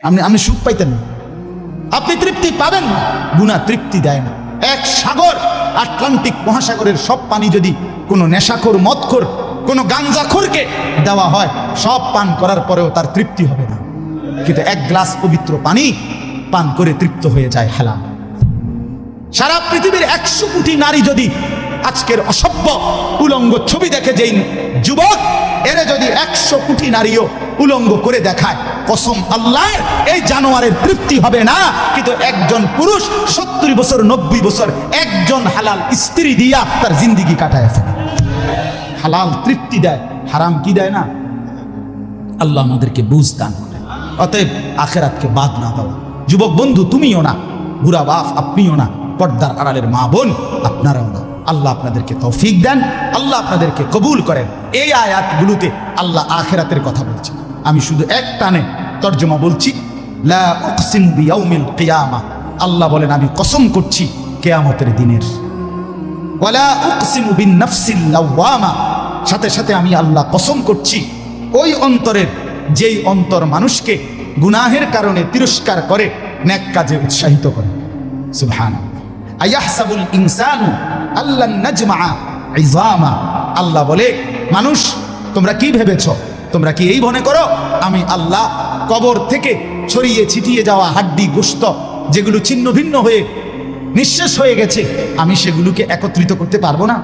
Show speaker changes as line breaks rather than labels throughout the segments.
আপনি সুখ পাইতেন না, আপনি তৃপ্তি পাবেন না। গুনাহ তৃপ্তি দেয় না। এক সাগর, আটলান্টিক মহাসাগরের সব পানি যদি কোনো নেশাখোর, মদখোর, কোনো গাঞ্জাখোরকে দেওয়া হয়, সব পান করার পরেও তার তৃপ্তি হবে না। কিন্তু এক গ্লাস পবিত্র পানি পান করে তৃপ্ত হয়ে যায় হালাল। সারা পৃথিবীর 100 কোটি নারী যদি আজকের অসভ্য উলঙ্গ ছবি দেখে, যেই যুবক এরে যদি 100 কোটি নারীও উলঙ্গ করে দেখায়, কসম আল্লাহর, এই জানোয়ারের তৃপ্তি হবে না। কিন্তু একজন পুরুষ 70 বছর 90 বছর একজন হালাল স্ত্রী দিয়া তার জিন্দিগি কাটায় ফেলে। হালাল তৃপ্তি দেয়, হারাম কি দেয় না। আল্লাহ আমাদেরকে বুঝ দান করে। অতএব আখেরাতকে বাদ না দেওয়া। যুবক বন্ধু, তুমিও না, বুড়া বাপ আপনিও না, পর্দার আড়ালের মা বোন আপনারাও না। আল্লাহ আপনাদেরকে তৌফিক দেন, আল্লাহ আপনাদেরকে কবুল করেন। এই আয়াতগুলোতে আল্লাহ আখেরাতের কথা বলছেন। আমি শুধু এক টানে তর্জমা বলছি। লা উকসিমু বিয়াউমিল কিয়ামা, আল্লাহ বলেন আমি কসম করছি কিয়ামতের দিনের। ওয়ালা উকসিমু বিন-নাফসিল লাওয়ামা, সাথে সাথে আমি আল্লাহ কসম করছি ওই অন্তরের, যেই অন্তর মানুষকে গুনাহের কারণে তিরস্কার করে, নেক কাজে উৎসাহিত করে। সুবহানাল্লাহ। আয়াহসাবুল ইনসানু আল্লান নাজমা ইযামা, আল্লাহ বলে মানুষ তোমরা কি ভেবেছ, তোমরা কি এই মনে করো আমি আল্লাহ কবর থেকে ছড়িয়ে ছিটিয়ে যাওয়া হাড্ডি গোশত যেগুলো ছিন্ন ভিন্ন হয়ে নিঃশেষ হয়ে গেছে, আমি সেগুলোকে একত্রিত করতে পারবো না?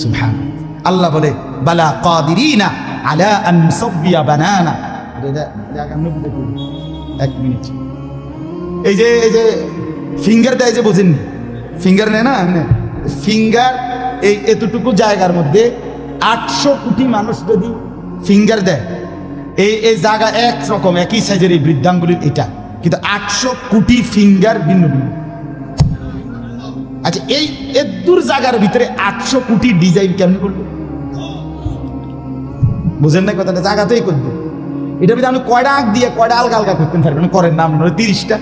সুবহানাল্লাহ। আল্লাহ বলে বালা কাদিরিনা আলা আন নুসাব্বিয়া বানানা। এক মিনিট, এই যে ফিঙ্গার দেয় যে, বোঝেন ফিঙ্গার নেয় না, ফিঙ্গার এই এতটুকু জায়গার মধ্যে 800 কোটি মানুষ যদি ফিঙ্গার দেয়, এই জায়গা একরকম একই সাইজের এই বৃদ্ধাঙ্গুলির এটা, কিন্তু 800 কোটি ফিঙ্গার ভিন্ন ভিন্ন। আচ্ছা, এই এদুর জায়গার ভিতরে 800 কোটি ডিজাইন কেমন করবে? বুঝেন না কথাটা? জায়গাতেই করবে। এটা ভিতরে আপনি কয়টা আঁক দিয়ে কয়টা আলগা আলগা করতেন পারবেন, করেন না, নয় 30টা,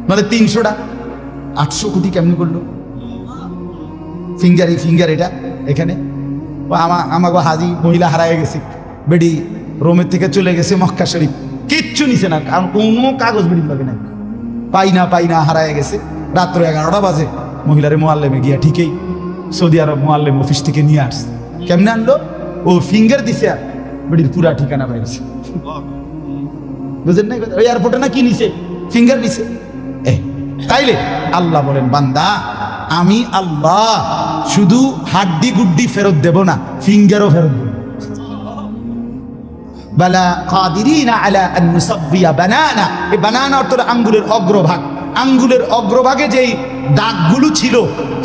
নয় 300টা। 800 কোটি কেমনি করলো ফিঙ্গার? এই ফিঙ্গার এটা এখানে আমাকে হাজি মহিলা হারায় গেছে, বেডি রোমের থেকে চলে গেছে মক্কা শরীফ, কিচ্ছু নিছে না, কারণ কোনো কাগজ বেড়ি লাগে না, পাই না হারায় গেছে। রাত্র 11টা বাজে মহিলারে মোয়াল্লেমে গিয়া ঠিকই সৌদি আরব মোয়াল্লেম অফিস থেকে নিয়ে আসছে। কেমনে আনলো? ও ফিঙ্গার দিছে আর বেডির পুরা ঠিকানা পাইছে। বুঝেন না? ওই এয়ারপোর্টে না কি নিছে? ফিঙ্গার নিছে। তাইলে আল্লাহ বলেন বান্দা, আমি আল্লাহ শুধু হাড্ডি গুড্ডি ফেরত দেব না, ফিঙ্গারও ফেরত দেব। বালা কাদিরিনা আলা আন নুসাব্বিয়া বানানা। এই বানানা অর্থ আঙ্গুলের অগ্রভাগ। আঙ্গুলের অগ্রভাগে যেই দাগগুলো ছিল,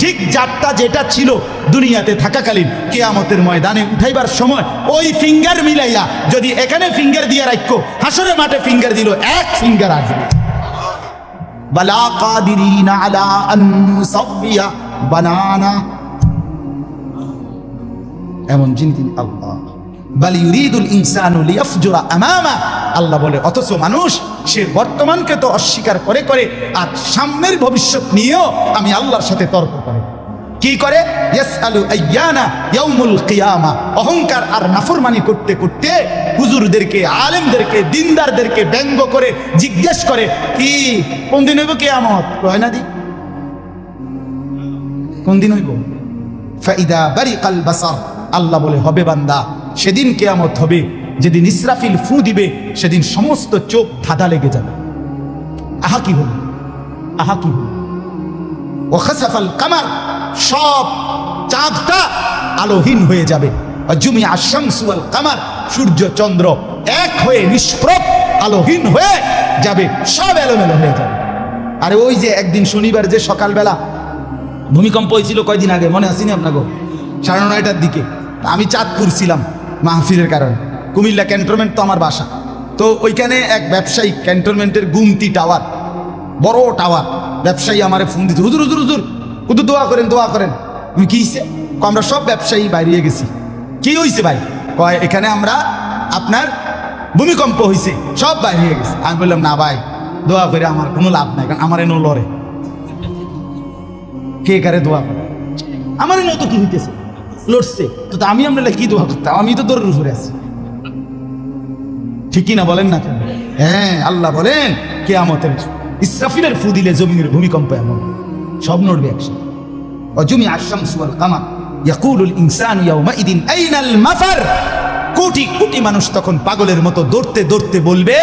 ঠিক জাতটা যেটা ছিল দুনিয়াতে থাকাকালীন, কিয়ামতের ময়দানে উঠাইবার সময় ওই ফিঙ্গার মিলাইয়া যদি এখানে ফিঙ্গার দিয়ে রাখো, হাসরের মাঠে ফিঙ্গার দিল, এক ফিঙ্গার আসবে। বালা কাদিরিনা আলা আন নুসাব্বিয়া বানানা, এমন যিনি তিনি আল্লাহ। বাল ইউরিদুল ইনসানু লিয়াফজুরা আমামা, আল্লাহ বলে অথচ মানুষ সে বর্তমানকে তো অস্বীকার করে করে আর সামনের ভবিষ্যৎ নিয়েও আমি আল্লাহর সাথে তর্ক করে। কি করে? ইয়াসআলু আইয়ানা ইয়াউমুল কিয়ামা। অহংকার আর নাফরমানি করতে করতে হুজুরদেরকে, আলেমদেরকে, দিনদারদেরকে ব্যঙ্গ করে জিজ্ঞেস করে, কি কোন দিন হইব কিয়ামত? কয় না দি কোন দিন হইব? ফাইদা বারিকাল বাসার, আল্লাহ বলে হবে বান্দা, সেদিন কিয়ামত হবে যেদিন ইসরাফিল ফু দিবে, সেদিন সমস্ত চোখ ধাঁধা লেগে যাবে। আহা কি হল, আহা কি হল। ওয়া খাসাফাল কামার, সব চাঁদটা আলোহীন হয়ে যাবে। ওয়া জুমিআ আশ-শামসু ওয়াল কামার, সূর্য চন্দ্র এক হয়ে নিষ্প্রভ আলোহীন হয়ে যাবে, সব এলোমেলো হয়ে যাবে। আরে ওই যে একদিন শনিবার যে সকালবেলা ভূমিকম্প হয়েছিল কয়দিন আগে, মনে আসেনি আপনাকে? 9:30টার দিকে আমি চাঁদপুর ছিলাম মাহফিলের কারণে। কুমিল্লা ক্যান্টনমেন্ট তো আমার বাসা, তো ওইখানে এক ব্যবসায়ী, ক্যান্টনমেন্টের গুমতি টাওয়ার, বড় টাওয়ার, ব্যবসায়ী আমারে ফোন দিতে, হুজুর হুজুর হুজুর হুজুর দোয়া করেন, দোয়া করেন। তুমি কি হয়েছে? আমরা সব ব্যবসায়ী বাইরে গেছি। কি হয়েছে ভাই? কয় এখানে আমরা আপনার ভূমিকম্প হয়েছে, সব বাইরে গেছে। আমি বললাম না ভাই, দোয়া করে আমার কোনো লাভ নাই, কারণ আমার এনো লড়ে, কে কারে দোয়া করে, আমার এনে তো কি হইতেছে, লড়ছে তো আমি আমরা কি দোয়া করতাম? আমি তো দৌড়ের উপরে আছি। ঠিকই না বলেন না কেন? হ্যাঁ, আল্লাহ বলেন কিয়ামতের ইসরাফিলের ফু দিলে জমিনের ভূমিকম্প এমন সব নড়বে একসাথে। وجمع الشمس والقمر يقول الانسان يومئذ اين المفر। কোটি কোটি মানুষ তখন পাগলের মতো দৌড়তে দৌড়তে বলবে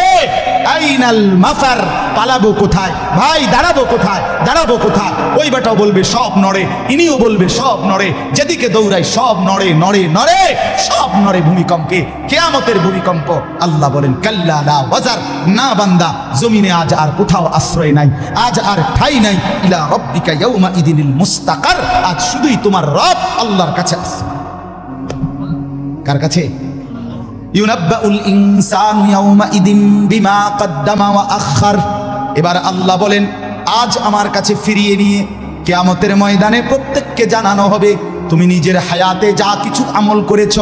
আইনাল মাফার, পালাবো কোথায় ভাই, দাঁড়াবো কোথায়, দাঁড়াবো কোথায়। ওই বেটাও বলবে সব নড়ে, ইনিও বলবে সব নড়ে, যেদিকে দৌড়াই সব নড়ে নড়ে নড়ে, সব নড়ে ভূমিকম্পে, কিয়ামতের ভূমিকম্প। আল্লাহ বলেন কাল্লা লা ওয়াজার, না বান্দা, জমিনে আজ আর কোথাও আশ্রয় নাই, আজ আর ঠাই নাই। ইলা রাব্বিকা ইয়াউমা ইদিনিল মুস্তাকার, আজ শুধুই তোমার রব আল্লাহর কাছে আছে। কার কাছে? ইউনাব্বাউল ইনসানু ইয়াউমাইদিন বিমা কদ্দামা ওয়া আখার। এবার আল্লাহ বলেন আজ আমার কাছে ফিরিয়ে নিয়ে কিয়ামতের ময়দানে প্রত্যেককে জানানো হবে তুমি নিজের হায়াতে যা কিছু আমল করেছ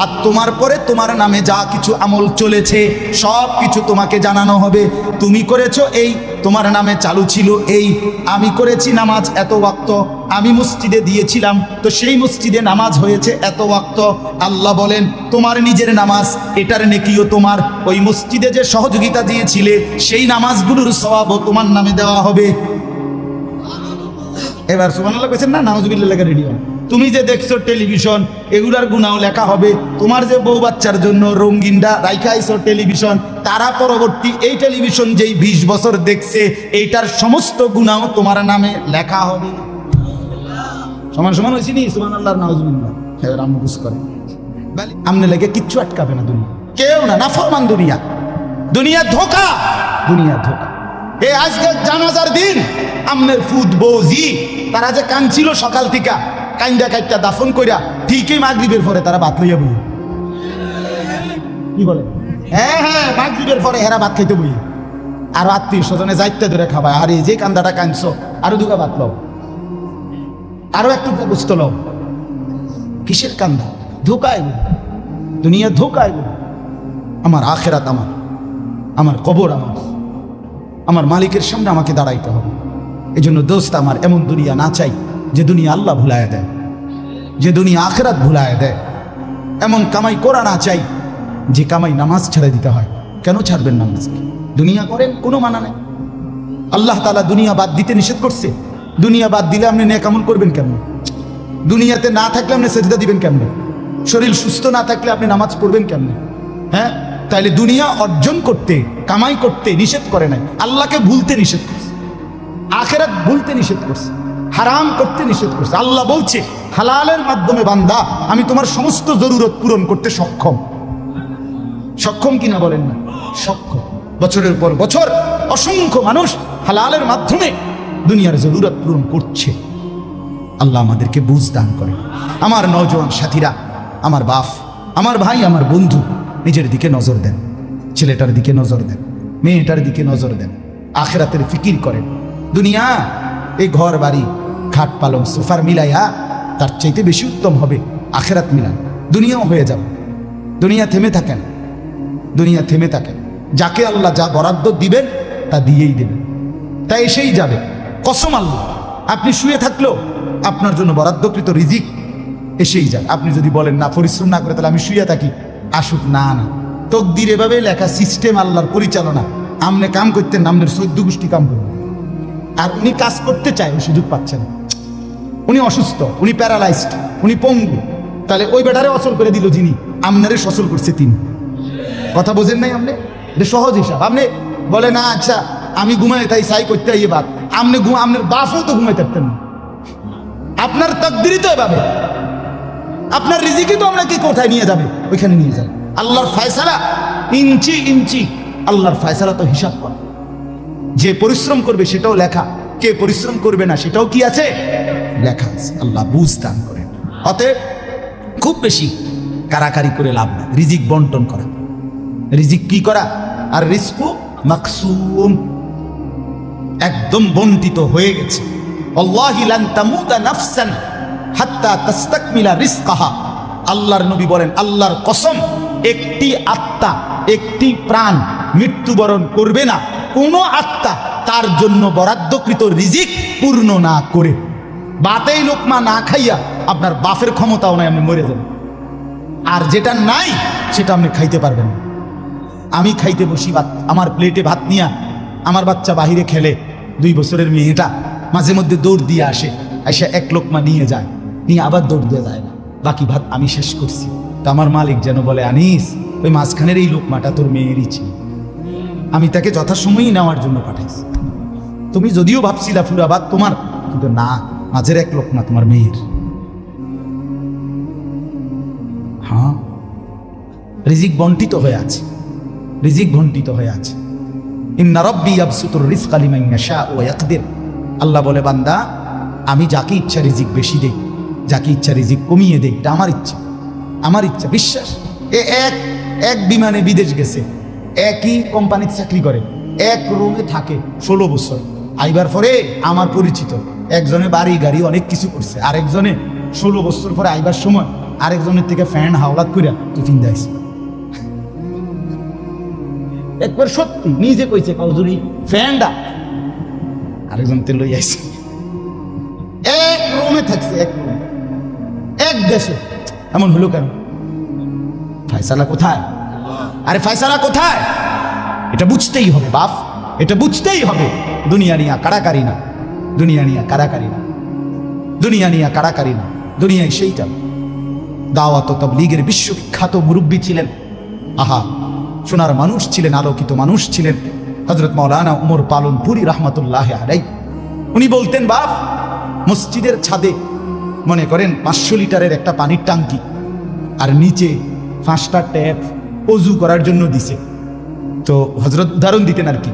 আর তোমার পরে তোমার নামে যা কিছু আমল চলেছে সব কিছু তোমাকে জানানো হবে। তুমি করেছো এই, তোমার নামে চালু ছিল এই, আমি করেছি নামাজ এত ওয়াক্ত, আমি মসজিদে দিয়েছিলাম তো সেই মসজিদে নামাজ হয়েছে এত ওয়াক্ত। আল্লাহ বলেন তোমার নিজের নামাজ এটার নেকিও তোমার, ওই মসজিদে যে সহযোগিতা দিয়েছিলে সেই নামাজগুলোর সওয়াবও তোমার নামে দেওয়া হবে। এবার সুবহানাল্লাহ কইছেন না, নাউজুবিল্লাহ লেখা রেডি হয়। তুমি যে দেখছো টেলিভিশন, এগুলার গুনাও লেখা হবে। তোমার যে বউ বাচ্চার জন্য রঙিনটা রাইখাইছো টেলিভিশন, তারা পরবর্তী এই টেলিভিশন যেই 20 বছর দেখছে এইটার সমস্ত গুনাও তোমার নামে লেখা হবে। সমান সমান হয়েছি নি? সুবহানাল্লাহ নাউজুবিল্লাহ। এবার আমুস করে আমনে লেগে কিচ্ছু আটকাবে না দুনিয়া, কেউ না, নাফরমান দুনিয়া, দুনিয়া ধোকা, দুনিয়া ধোকা। এই আজকে জানাজার দিন আমনের ফুদ বৌজি তারা যে কাঁদছিল সকাল থেকে, কাইন্দা কাইটা দাফন কইরা ঠিকই মাগরিবের পরে তারা ভাত লইয়া বই। কি বলে? হ্যাঁ হ্যাঁ, মাগরিবের পরে হেরা ভাত খাইতে বই, আর আত্মীয় স্বজনে যাইতে ধরে খাবায়। আর এই যে কান্দাটা কাঁদছো, আরো দুগা ভাত লও, আরো একটু বুঝতে লও। কিসের কান্দা? ধোকায় বই, দুনিয়া ধোকায় বই। আমার আখেরাত আমার, আমার কবর আমার, আমার মালিকের সামনে আমাকে দাঁড়াইতে হবে। এই জন্য দোস্ত আমার এমন দুনিয়া না চাই যে দুনিয়া আল্লাহ ভুলায় দেয়, যে দুনিয়া আখেরাত ভুলায় দেয়। এমন কামাই করা না চাই যে কামাই নামাজ ছেড়ে দিতে হয়। কেন ছাড়বেন নামাজকে? দুনিয়া করেন, কোনো মানা নেই। আল্লাহ তাআলা দুনিয়া বাদ দিতে নিষেধ করছে। দুনিয়া বাদ দিলে আপনি নেক আমল করবেন কেমন? দুনিয়াতে না থাকলে আপনি সেজদা দিবেন কেমনে? শরীর সুস্থ না থাকলে আপনি নামাজ পড়বেন কেমনে? হ্যাঁ, তাইলে দুনিয়া অর্জন করতে, কামাই করতে নিষেধ করে নাই, আল্লাহকে ভুলতে নিষেধ করছে, আখেরাত ভুলতে নিষেধ করছে, হারাম করতে নিষেধ করছে। আল্লাহ বলছে হালালের মাধ্যমে বান্দা আমি তোমার সমস্ত জরুরত পূরণ করতে সক্ষম। সক্ষম কিনা বলেন না? সক্ষম। বছরের পর বছর অসংখ্য মানুষ হালালের মাধ্যমে দুনিয়ার জরুরত পূরণ করছে। আল্লাহ আমাদেরকে বুঝ দান করে। আমার নওজোয়ান সাথীরা, আমার বাপ, আমার ভাই, আমার বন্ধু, নিজের দিকে নজর দেন, ছেলেটার দিকে নজর দেন, মেয়েটার দিকে নজর দেন, আখেরাতের ফিকির করেন। দুনিয়া এই ঘর বাড়ি খাট পালং সোফার মিলাইয়া তার চাইতে বেশি উত্তম হবে আখেরাত মিলান। দুনিয়াও হয়ে যাবে, দুনিয়া থেমে থাকেন, দুনিয়া থেমে থাকেন। যাকে আল্লাহ যা বরাদ্দ দিবেন তা দিয়েই দেবেন, তা এসেই যাবে। কসম আল্লাহ, আপনি শুয়ে থাকলেও আপনার জন্য বরাদ্দকৃত রিজিক এসেই যাবে। আপনি যদি বলেন না পরিশ্রম না করে তাহলে আমি শুয়ে থাকি, আসুক। না না, তকদির এভাবে লেখা, সিস্টেম আল্লাহর পরিচালনা। আমনে কাম করতেন, আমনের 14 গোষ্ঠী কাম করবেন। আর উনি কাজ করতে চায়, ওই সুযোগ পাচ্ছেন। উনি অসুস্থ, উনি প্যারালাইজড, উনি পঙ্গু, তাহলে ওই বেটারে অচল করে দিল যিনি, আমনারে সচল করছে তিনি। কথা বোঝেন নাই আপনি? এটা সহজ হিসাব। আপনি বলে না আচ্ছা আমি ঘুমাই তাই সাই করতে আইয়ে বাদ, আপনি আপনার বাপও তো ঘুমাই থাকতেন না। আপনার তকদিরই তো এভাবে, আপনার রিজিকই তো আপনাকে কোথায় নিয়ে যাবে, ওইখানে নিয়ে যাবে। আল্লাহর ফয়সালা ইঞ্চি ইঞ্চি, আল্লাহর ফয়সালা তো হিসাব কর। যে পরিশ্রম করবে সেটাও লেখা, কে পরিশ্রম করবে না সেটাও কি আছে, লেখা আছে। আল্লাহ বুঝ দান করেন। অতএব খুব বেশি কারাকারি করে লাভ নেই, রিজিক বন্টন করা। রিজিক কি করা? আর রিজকু মাকসুম, একদম বন্টিত হয়ে গেছে। আল্লাহি লান তামুতা নাফসান হাত্তা তাস্তাকমিলা রিজকাহা। আল্লাহর নবী বলেন আল্লাহর কসম, একটি আত্মা, একটি প্রাণ মৃত্যুবরণ করবে না কোনো আত্মা তার জন্য বরাদ্দকৃত রিজিক পূর্ণ না করে। বাতেই লোকমা না খাইয়া আপনার বাপের ক্ষমতাও নাই, আপনি মরে যাবেন। আর যেটা নাই সেটা আপনি খাইতে পারবেন না। আমি খাইতে বসি ভাত, আমার প্লেটে ভাত নিয়া আমার বাচ্চা বাহিরে খেলে, 2 বছরের মেয়েটা মাঝে মধ্যে দৌড় দিয়ে আসে, এসে 1 লোকমা নিয়ে যায়, নিয়ে আবার দৌড় দিয়ে যায় না, বাকি ভাত আমি শেষ করছি। তো আমার মালিক যেন বলে, আনিস ওই মাঝখানের এই লোকমাটা তোর মেয়েরই ছিল, আমি তাকে যথাসময়ই নেওয়ার জন্য পাঠাইছি। তুমি যদিও ভাবছিলা পুরা ভাত তোমার, কিন্তু না, মাঝের 1 লোকমা তোমার মেয়ের। হ্যাঁ, রিজিক বন্টিত হয়ে আছে, রিজিক বন্টিত হয়ে আছে। ইন্না রাব্বি ইয়াবসুতুর রিজকা লিমান ইয়াশা ওয়া ইয়াকদির। আল্লাহ বলে, বান্দা আমি যাকে ইচ্ছা রিজিক বেশি দেই, যাকে ইচ্ছা রিজিক কমিয়ে দেই, এটা আমার ইচ্ছা, আমার ইচ্ছা। বিশ্বাস, এক বিমানে বিদেশ গেছে, একই কোম্পানিতে চাকরি করে, এক রুমে থাকে 16 বছর। আইবার পরে আমার পরিচিত একজনে বাড়ি গাড়ি অনেক কিছু করছে, আরেকজনে 16 বছর পরে আইবার সময় আরেকজনের থেকে ফ্যান হাওলাত করিয়া টিফিন দেয়ছে। একবার সত্যি নিজে কইছে, কৌজুরি ফ্যানটা আরেকজন তে লই আইছে, এক রুমে থাকছে, এক রুমে, এক দেশে। এমন হলো কেন? ফয়সালা কোথায়? আরে ফয়সালা কোথায়? এটা বুঝতেই হবে বাপ, এটা বুঝতেই হবে। দুনিয়া নিয়া কাড়াকাড়ি না, দুনিয়া নিয়া কাড়াকাড়ি না, দুনিয়া নিয়া কাড়াকাড়ি না, দুনিয়ায় সেইটা। দাওয়াত ও তাবলীগের বিশ্ববিখ্যাত মুরব্বী ছিলেন, আহা সোনার মানুষ ছিলেন, আলোকিত মানুষ ছিলেন হযরত মাওলানা উমর পালনপুরি রাহমাতুল্লাহি আলাইহি। উনি বলতেন, বাপ মসজিদের ছাদে মনে করেন 500 লিটারের একটা পানির ট্যাঙ্কি, আর নিচে 5টা ট্যাপ অজু করার জন্য দিছে। তো হযরত উদাহরণ দিতেন আর কি,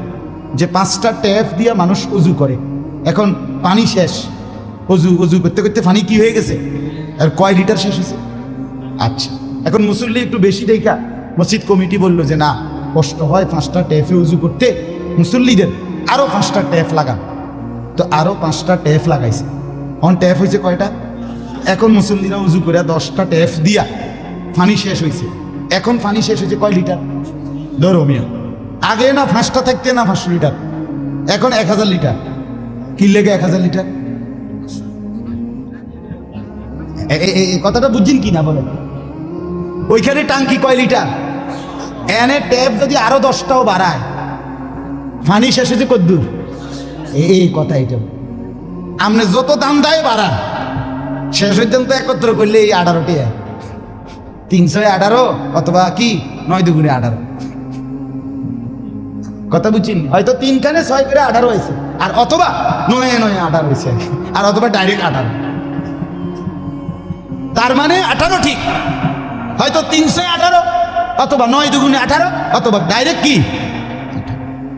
যে 5টা ট্যাপ দিয়ে মানুষ অজু করে, এখন পানি শেষ, অজু করতে করতে পানি কি হয়ে গেছে, আর কয় লিটার শেষ হয়েছে? আচ্ছা, এখন মুসল্লি একটু বেশি দেখা মসজিদ কমিটি বলল যে না, কষ্ট হয় 5টা ট্যাপে উজু করতে, মুসল্লিদের আরো 5টা ট্যাপ লাগান। তো আরো 5টা ট্যাপ লাগাইছে, এখন ট্যাপ হয়েছে কয়টা? এখন মুসল্লিরা উজু করে 10টা ট্যাপ দিয়া পানি শেষ হয়েছে। এখন পানি শেষ হয়েছে কয় লিটার? ধরো মিয়া, আগে না 5টা থাকতে না 500 লিটার, এখন 1000 লিটার। কি লেগে 1000 লিটার? কথাটা বুঝছেন কি না বলেন? ওইখানে টাঙ্কি কয় লিটার, এনে ট্যাপ যদি আরো 10টাও বাড়ায়, পানি শেষ হয়েছে কদ্দুর? এই কথা, এটা আপনি যত দাম দেয় বাড়ান, শেষ হইতেন তো একত্র করলে এই 18টি 318 অথবা কি 9 দুগুণে 18। কথা বুঝছেন? হয়তো 3 খানে 6 করে 18 হয়েছে, আর অথবা 9 9 18 হয়েছে, আর অথবা ডাইরেক্ট 18। তার মানে 18 ঠিক, হয়তো 318 অথবা 9 দুগুণে 18 অথবা ডাইরেক্ট কি,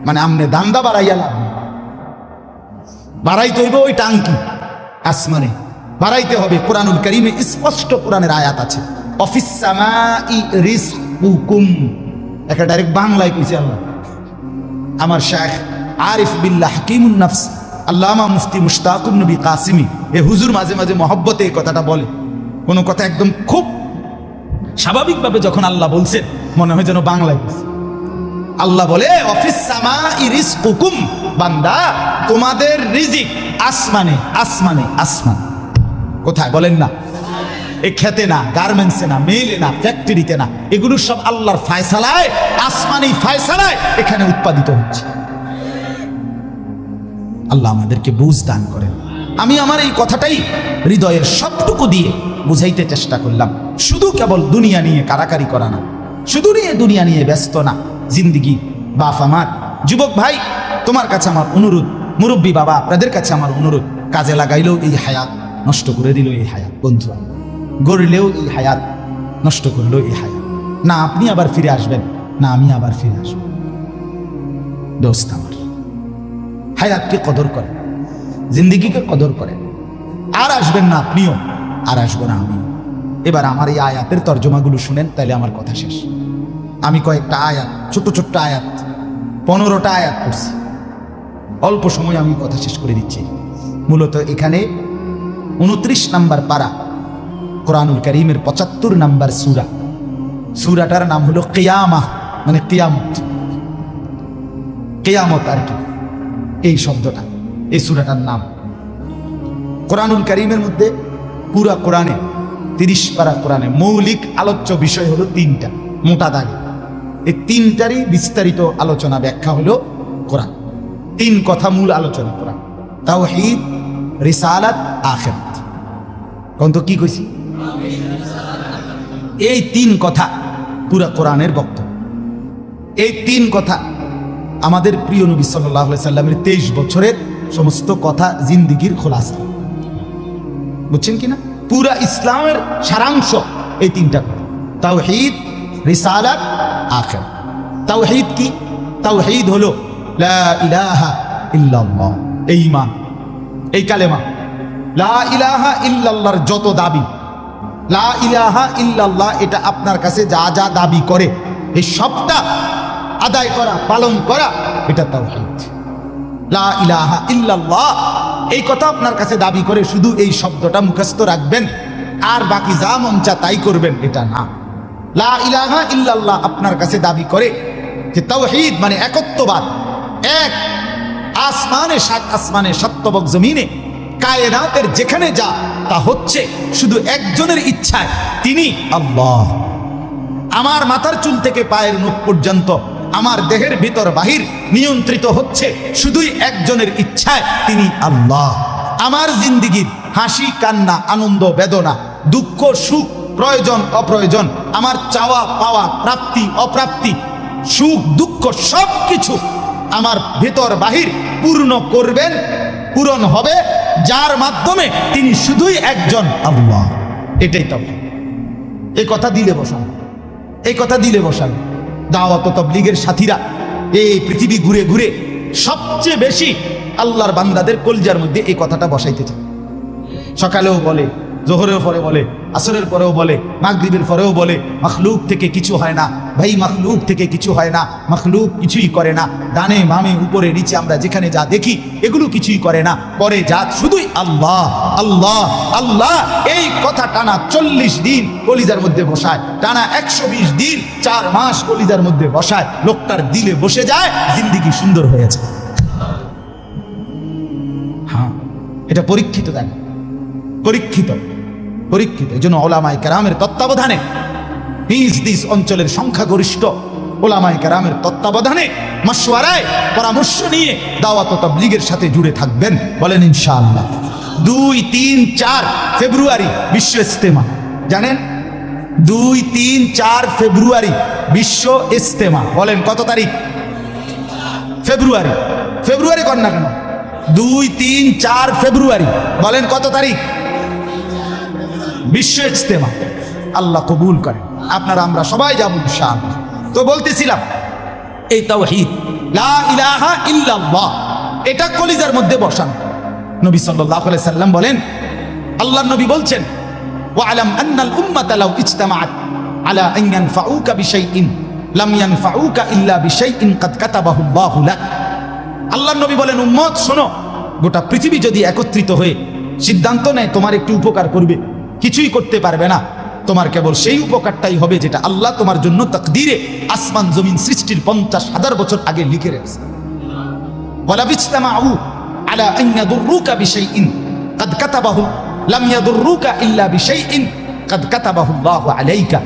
মানে আমনে দান্দা বাড়াইয়া লাভ, বাড়াইতে হইবে ওই টাঙ্কি আসমানে, বাড়াইতে হবে। কোরআনুল কারীমে স্পষ্ট কোরআনের আয়াত আছে, অফিস সামাই রিজকুকুম, একটা ডাইরেক্ট বাংলায় কইছে আল্লাহ। আমার শাইখ আরিফ বিল্লাহ হাকিমুন নফস আল্লামা মুফতি মুশতাকুন নবী কাসিমি, এ হুজুর মাঝে মাঝে মহব্বতে এই কথাটা বলে। কোনো কথা একদম খুব স্বাভাবিকভাবে যখন আল্লাহ বলছেন, মনে হয় যেন বাংলায় বলছে। আল্লাহ বলে, অফিস সামাই রিজকুকুম, বান্দা তোমাদের রিজিক আসমানে, আসমানে, আসমান। কোথায় বলেন না? এই খেতে না, গার্মেন্টসে না, মেইলে না, ফ্যাক্টরিতে না, এগুলো সব আল্লাহর ফায়সালায়, আসমানি ফায়সালায় এখানে উৎপাদিত হচ্ছে। আল্লাহ আমাদেরকে বুঝ দান করেন। আমি আমার এই কথাটাই হৃদয়ের সবটুকু দিয়ে বুঝাইতে চেষ্টা করলাম। শুধু কেবল দুনিয়া নিয়ে কারাকারি করা না, শুধু দুনিয়া নিয়ে ব্যস্ত না জিন্দিগি। বাপ আমার, যুবক ভাই, তোমার কাছে আমার অনুরোধ, মুরব্বী বাবা আপনাদের কাছে আমার অনুরোধ, কাজে লাগাইলেও এই হায়াত, নষ্ট করে দিল এই হায়াত। বন্ধু গড়লেও এই হায়াত, নষ্ট করলেও এই হায়াত। না আপনি আবার ফিরে আসবেন, না আমি আবার ফিরে আসবো। দোস্ত আমার, হায়াতকে কদর করেন, জিন্দিগিকে কদর করেন। আর আসবেন না আপনিও, আর আসবো না আমিও। এবার আমার এই আয়াতের তর্জমাগুলো শুনেন, তাইলে আমার কথা শেষ। আমি কয়েকটা আয়াত, ছোট্ট ছোট্ট আয়াত, 15টা আয়াত পড়ছি। অল্প সময় আমি কথা শেষ করে দিচ্ছি। মূলত এখানে 29 নাম্বার পারা, কোরআনুল কারীমের 75 নাম্বার সূরা। সূরাটার নাম হলো কিয়ামাহ, মানে কিয়ামত, কিয়ামত আর কি এই শব্দটা, এই সূরাটার নাম। কোরআনুল কারীমের মধ্যে পুরা কোরআনে 30 পারা কোরআনে মৌলিক আলোচ্য বিষয় হলো 3টা, মোটা দাগে এই তিনটারই বিস্তারিত আলোচনা ব্যাখ্যা হলো কোরআন। তিন কথা মূল আলোচনা কোরআন, তাওহীদ, রিসালাত, আখিরাত। কোন তো কি কইছি? এই তিন কথা পুরা কোরআনের বক্তব্য। এই তিন কথা আমাদের প্রিয় নবী সাল্লাল্লাহু আলাইহি সাল্লামের 23 বছরের সমস্ত কথা, জিন্দেগীর খোলাসা। বুঝছেন কিনা? পুরা ইসলামের সারাংশ এই তিনটা কথা, তাওহীদ, রিসালাত, আখিরাত। তাওহীদ কি? তাওহীদ হলো লা ইলাহা ইল্লাল্লাহ, এই ঈমান, এই কালেমা। লা ইলাহা ইল্লাল্লাহর যত দাবি, লা ইলাহা ইল্লাল্লাহ এটা আপনার কাছে যা যা দাবি করে এই সবটা আদায় করা, পালন করা, এটা তাওহীদ। লা ইলাহা ইল্লাল্লাহ এই কথা আপনার কাছে দাবি করে শুধু এই শব্দটা মুখস্থ রাখবেন আর বাকি যা মন চা তাই করবেন, এটা না। লা ইলাহা ইল্লাল্লাহ আপনার কাছে দাবি করে যে তাওহীদ মানে একত্ববাদ, এক। আসমানে, সাত আসমানে, সাতবক জমিনে, কায়নাতের যেখানে যা তা হচ্ছে শুধু একজনের ইচ্ছায়, তিনি আল্লাহ। আমার মাথার চুল থেকে পায়ের নখ পর্যন্ত, আমার দেহের ভিতর বাহির নিয়ন্ত্রিত হচ্ছে শুধুই একজনের ইচ্ছায়, তিনি আল্লাহ। আমার জিন্দেগীর হাসি কান্না, আনন্দ বেদনা, দুঃখ সুখ, প্রয়োজন অপ্রয়োজন, আমার চাওয়া পাওয়া, প্রাপ্তি অপ্রাপ্তি, সুখ দুঃখ সব কিছু আমার ভেতর বাহির পূর্ণ করবেন, পূরণ হবে যার মাধ্যমে, তিনি শুধুই একজন আল্লাহ। এটাই তো এই কথা দিলে বসান, এই কথা দিলে বসান। দাওয়াত ও তাবলীগের সাথীরা এই পৃথিবী ঘুরে ঘুরে সবচেয়ে বেশি আল্লাহর বান্দাদের কলজার মধ্যে এই কথাটা বসাইতে চায়। সকালেও বলে, জোহরের পরে বলে, আসরের পরেও বলে, মাগরিবের পরেও বলে, মাখলুক থেকে কিছু হয় না ভাই, মাখলুক থেকে কিছু হয় না, মাখলুক কিছুই করে না। ডানে বামে উপরে নিচে আমরা যেখানে যা দেখি এগুলো কিছুই করে না, করে যা শুধুই আল্লাহ আল্লাহ আল্লাহ। এই কথা টানা 40 দিন কলিজার মধ্যে বসায়, টানা 120 দিন 4 মাস কলিজার মধ্যে বসায়, লোকটার দিলে বসে যায়, জিন্দেগি সুন্দর হয়েছে। হ্যাঁ, এটা পরীক্ষিত, দেখ পরীক্ষিত, পরীক্ষিত। এই জন্য ওলামায়ে কেরামের তত্ত্বাবধানে, নিজ নিজ অঞ্চলের সংখ্যাগরিষ্ঠ ওলামায়ে কেরামের তত্ত্বাবধানে, মাশওয়ারায়, পরামর্শ নিয়ে দাওয়াত ও তাবলীগের সাথে জুড়ে থাকবেন। বলেন ইনশাআল্লাহ। 2, 3, 4 ফেব্রুয়ারি বিশ্ব ইজতেমা, জানেন? 2, 3, 4 ফেব্রুয়ারি বিশ্ব ইজতেমা। বলেন কত তারিখ? ফেব্রুয়ারি। ফেব্রুয়ারি কর না কেন? 2, 3, 4 ফেব্রুয়ারি। বলেন কত তারিখ? বিশ্ব ইজতেমা। আল্লাহ কবুল করেন, আপনারা আমরা সবাই যাব ইনশাআল্লাহ। তো বলতেছিলাম এই তাওহীদ, লা ইলাহা ইল্লাল্লাহ, এটা কলিজার মধ্যে বসান। নবী সাল্লাল্লাহু আলাইহি সাল্লাম বলেন, আল্লাহর নবী বলছেন, ওয়ালাম আন্নাল উম্মাতা লাউ ইজতামাআত আলা আন ইয়ানফাউকা বিশাইইন লাম ইয়ানফাউকা ইল্লা বিশাইইন কাদ কাতাবাহু আল্লাহু লাক। আল্লাহর নবী বলেন, উম্মত শোনো, গোটা পৃথিবী যদি একত্রিত হয়ে সিদ্ধান্ত নেয় তোমার একটু উপকার করবে, কিছুই করতে পারবে না, তোমার কেবল সেই উপকারটাই হবে যেটা আল্লাহ তোমার জন্য তাকদীরে আসমান জমিন সৃষ্টির 50,000 বছর আগে লিখে রেখেছে। ওয়ালা বিজতামাউ আলা আন ইয়াদুররুকা বিশাইইন কাদ কাতাবাহু লাম ইয়াদুররুকা ইল্লা বিশাইইন কাদ কাতাবাহু আল্লাহু আলাইকা।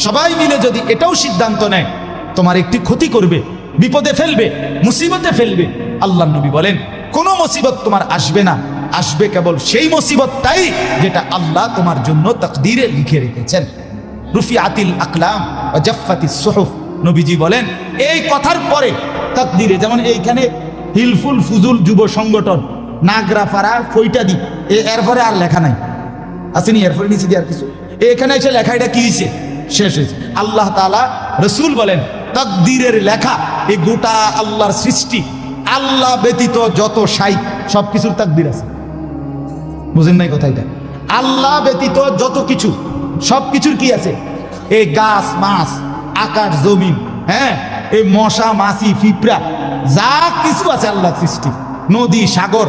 সবাই মিলে যদি এটাও সিদ্ধান্ত নেয় তোমার একটি ক্ষতি করবে, বিপদে ফেলবে, মুসিবতে ফেলবে, আল্লাহর নবী বলেন কোনো মুসিবত তোমার আসবে না, আসবে কেবল সেই মুসিবতটাই যেটা আল্লাহ তোমার জন্য তাকদীরে লিখে রেখেছেন। রুফিআতিল আকলাম ওয়া জাফফাতিস সুহুফ। নবীজি বলেন এই কথার পরে তাকদীরে, যেমন এইখানে হিলফুল ফুজুল যুব সংগঠন নাগরাপাড়া ফইটাদি, এরপরে আর লেখা নাই, আসেনি, এরপরে নিচে দিয়ে আর কিছু, এখানে এসে লেখা, এটা কি হয়েছে? শেষ হয়েছে। আল্লাহ তাআলা, রসুল বলেন তাকদীরের লেখা, এই গোটা আল্লাহর সৃষ্টি, আল্লাহ ব্যতীত যত সাই সব কিছুর তাকদীর আছে। বুঝেন নাই কথা? এটা আল্লাহ ব্যতীত যত কিছু সব কিছুর কি আছে? এই গাছ মাছ, আকাশ জমিন, হ্যাঁ, এই মশা মাছি পিঁপড়া, যা কিছু আছে আল্লাহর সৃষ্টি, নদী সাগর,